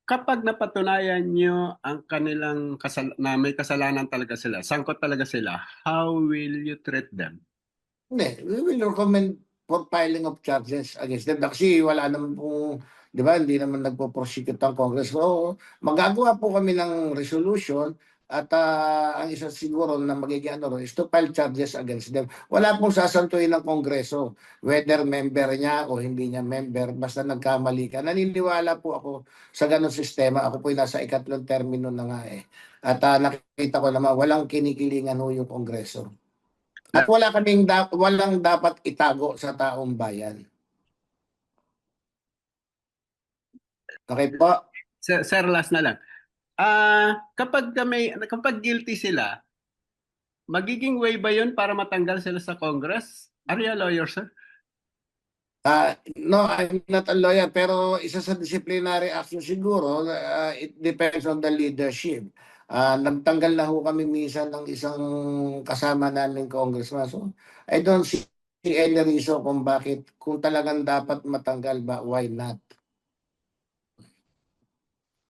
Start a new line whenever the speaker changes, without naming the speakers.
kapag napatunayan nyo ang kanilang na may kasalanan talaga sila, sangkot talaga sila, how will you treat them?
Hindi, we will recommend for filing of charges against them. Kasi wala naman pong, di ba, hindi naman nagpo-prosecute ang Congress. So, magagawa po kami ng resolution at ang isa siguro na magiging ano is to file charges against them. Wala pong sasantuin ng Kongreso, whether member niya o hindi niya member, basta nagkamali ka. Naniniwala po ako sa ganong sistema. Ako po nasa ikatlong termino na nga eh. At nakita ko naman, walang kinikilingan ho yung Kongreso. At walang dapat itago sa taong bayan. Okay po?
Sir, last na lang. Kapag guilty sila, magiging way ba yun para matanggal sila sa Congress? Are you a lawyer, sir?
No, I'm not a lawyer, pero isa sa disciplinary action siguro, it depends on the leadership. Nagtanggal na ho kami minsan ng isang kasama namin congressman. So, I don't see any reason kung bakit, kung talagang dapat matanggal ba, why not?